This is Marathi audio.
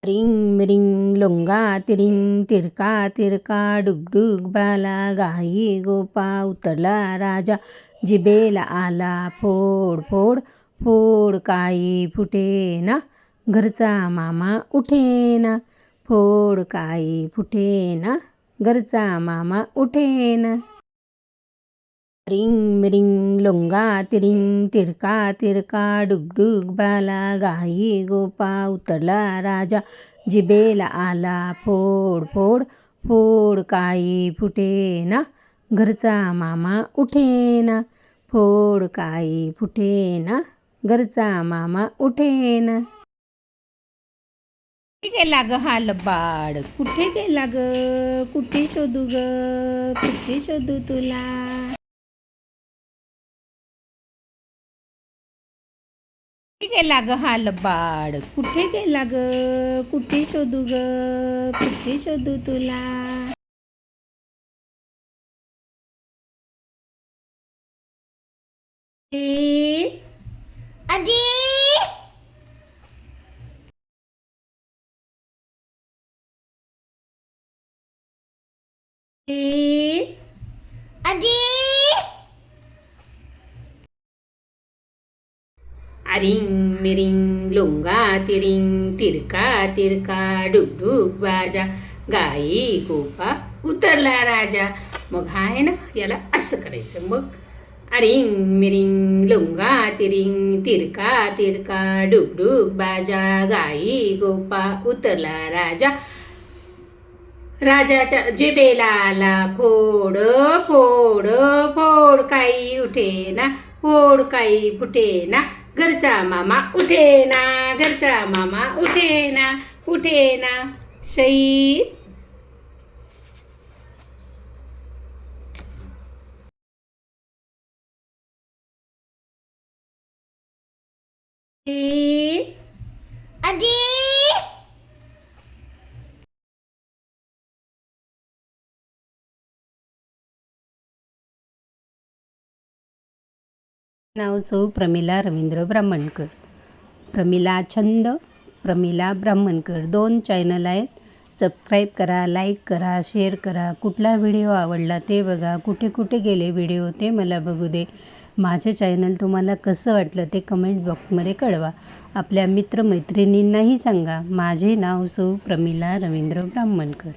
रिंग मिरिंग लोंगा तिरिंग तिरका तिरका डुगडुग बाला गाई गोपा उतरला राजा जिबेला आला फोड फोड फोड काई फुटेना घरचा मामा उठेना फोड काई फुटेना घरचा मामा उठेना. रिंग मिरिंग लोंगा तिरिंग तिरका तिरका डुगडुग बाला गाई गोपा उतरला राजा जिबेला आला फोड फोड फोड काई फुटेना घरचा मामा उठेना फोड काई फुटेना घरचा मामा उठेना. कुठे गेला ग हा लबाड, कुठे गेला ग, कुठे शोधू ग, कुठे शोधू तुला. कुठे गेला ग हा लबाड, कुठे गेला ग, कुठे शोधू ग, कुठे शोधू तुला. आजी आजी रिंग मिरिंग लोंगा तिरिंग तिरका तिरका डुगडुग बाजा गाई गोपा उतरला राजा. मग हा आहे ना, याला असं करायचं. मग रिंग मिरिंग लोंगा तिरिंग तिरका तिरका डुगडुग बाजा गाई गोपा उतरला राजा. राजाच्या जिभेला आला फोड फोड फोड काही उठेना फोड काही फुटेना घरचा मामा उठेना घरचा मामा उठेना उठेना. शहीद आजी नाव सौ प्रमिला रवींद्र ब्राह्मणकर. प्रमिला छंद, प्रमिला ब्राह्मणकर 2 चॅनल आहेत. सबस्क्राईब करा, लाईक करा, शेअर करा. कुठला व्हिडिओ आवडला ते बघा. कुठे कुठे गेले व्हिडिओ ते मला बघू दे. माझे चॅनल तुम्हाला कसं वाटलं ते कमेंट बॉक्समध्ये कळवा. आपल्या मित्रमैत्रिणींनाही सांगा. माझे नाव सौ प्रमिला रवींद्र ब्राह्मणकर.